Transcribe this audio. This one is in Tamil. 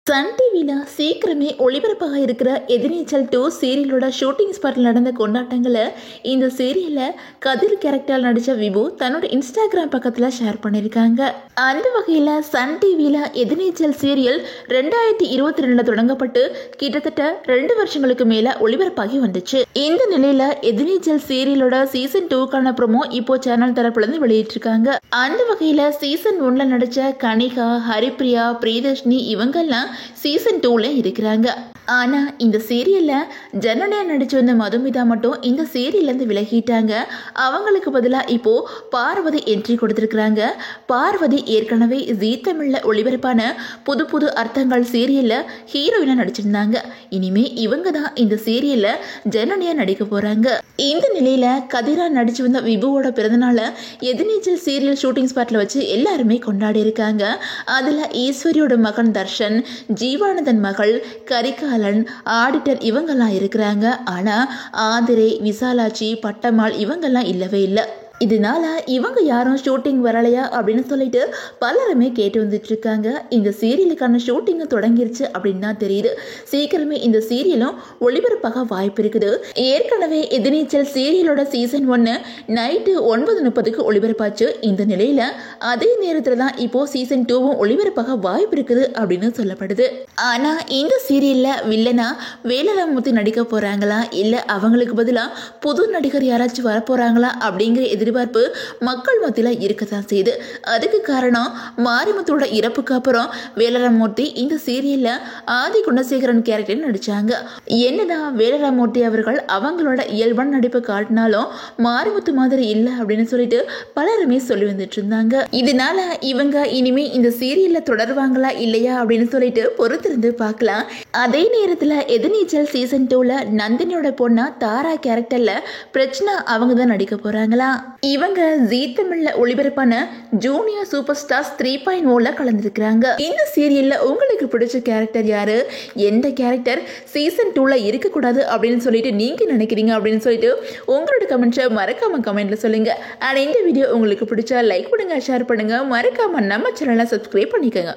சன் டிவியில் சீக்கிரமே ஒளிபரப்பாக இருக்கிற எதிர்நீச்சல் 2 சீரியலோட ஷூட்டிங் ஸ்பாட்டில் நடந்த கொண்டாட்டங்களை இந்த சீரியலில் கதிர் கேரக்டரில் நடித்த விபு தன்னோட இன்ஸ்டாகிராம் பக்கத்தில் ஷேர் பண்ணியிருக்காங்க. அந்த வகையில் சன் டிவியில் எதிர்நீச்சல் சீரியல் 2022 தொடங்கப்பட்டு கிட்டத்தட்ட 2 வருஷங்களுக்கு மேலே ஒளிபரப்பாகி வந்துச்சு. இந்த நிலையில் எதிர்நீச்சல் சீரியலோட சீசன் 2க்கான ப்ரோமோ இப்போ சேனல் தரப்புலேருந்து வெளியிட்டிருக்காங்க. அந்த வகையில் சீசன் 1ல் நடித்த கனிகா, ஹரிப்ரியா, பிரியதர்ஷினி இவங்கெல்லாம் சீசன் 2ல இருக்கிறாங்க. ஆனா இந்த சீரியல்ல ஜனனியா நடிச்சு வந்த மதுமிதா மட்டும் இந்த சீரியல்ல இருந்து விலகிட்டாங்க. அவங்களுக்கு பதிலாக இப்போ பார்வதி என்ட்ரி கொடுத்திருக்கிறாங்க. பார்வதி ஏற்கனவே ஜீ தமிழ்ல ஒளிபரப்பான புது புது அர்த்தங்கள் சீரியல்ல ஹீரோயினா நடிச்சிருந்தாங்க. இனிமே இவங்க தான் இந்த சீரியல்ல ஜனனியா நடிக்க போறாங்க. இந்த நிலையில கதிரா நடிச்சு வந்த விபுவோட பிறந்தநாள எதிர்நீச்சல் சீரியல் ஷூட்டிங் ஸ்பாட்ல வச்சு எல்லாருமே கொண்டாடி இருக்காங்க. அதுல ஈஸ்வரியோட மகன் தர்ஷன், ஜீவானந்தன் மகள் கரிகாலன், ஆடிட்டர் இவங்கெல்லாம் இருக்கிறாங்க. ஆனா ஆதிரை, விசாலாட்சி, பட்டம்மாள் இவங்கெல்லாம் இல்லவே இல்லை. இதனால இவங்க யாரும் ஷூட்டிங் வரலையா அப்படின்னு சொல்லிட்டு பலருமே கேட்டு வந்துட்டு இருக்காங்க. இந்த சீரியலுக்கான ஷூட்டிங் தொடங்கிருச்சு அப்படின்னு தான் தெரியுது. சீக்கிரமே இந்த சீரியலும் ஒளிபரப்பாக வாய்ப்பு இருக்குது. ஏற்கனவே எதிர்நீச்சல் சீரியலோட சீசன் 1 நைட்டு 9:30க்கு ஒளிபரப்பாச்சு. இந்த நிலையில அதே நேரத்தில் தான் இப்போ சீசன் 2வும் ஒளிபரப்பாக வாய்ப்பு இருக்குது அப்படின்னு சொல்லப்படுது. ஆனா இந்த சீரியல்ல வில்லனா வேலராமூர்த்தி நடிக்க போறாங்களா இல்ல அவங்களுக்கு பதிலாக புது நடிகர் யாராச்சும் வரப்போறாங்களா அப்படிங்கிற எதிர்பார்ப்பு மக்கள் மத்தியில் இருக்கத்தான் செய்யுது. அதுக்கு காரணம் மாரிமுத்தோட இறப்புக்கு அப்புறம் வேலராமூர்த்தி இந்த சீரியல்ல ஆதி குணசேகரன் கேரக்டர் நடிச்சாங்க. என்னதான் வேலராமூர்த்தி அவர்கள் அவங்களோட இயல்பான நடிப்பை காட்டினாலும் மாரிமுத்து மாதிரி இல்லை அப்படின்னு சொல்லிட்டு பலருமே சொல்லி வந்துட்டு இருந்தாங்க. இதனால இவங்க இனிமே இந்த சீரியல்ல தொடர்வாங்களா இல்லையா அப்படின்னு சொல்லிட்டு பொறுத்திருந்து பார்க்கலாம். அதே நேரத்தில் எதிர்நீச்சல் சீசன் 2ல நந்தினியோட பொண்ணா தாரா கேரக்டர்ல பிரச்சனை அவங்க தான் நடிக்க போறாங்களா. இவங்க ஜீ தமிழ்ல ஒளிபரப்பான ஜூனியர் சூப்பர் ஸ்டார்ஸ் 3.0ல கலந்துருக்காங்க. இந்த சீரியல்ல உங்களுக்கு பிடிச்ச கேரக்டர் யாரு, எந்த கேரக்டர் சீசன் 2ல இருக்கக்கூடாது அப்படின்னு சொல்லிட்டு நீங்க நினைக்கிறீங்க அப்படின்னு சொல்லிட்டு உங்களோட கமெண்ட்ஸை மறக்காம கமெண்ட்ல சொல்லுங்க. அண்ட் இந்த வீடியோ உங்களுக்கு பிடிச்சா லைக் பண்ணுங்க, ஷேர் பண்ணுங்க, மறக்காம நம்ம சேனலை சப்ஸ்கிரைப் பண்ணிக்கோங்க.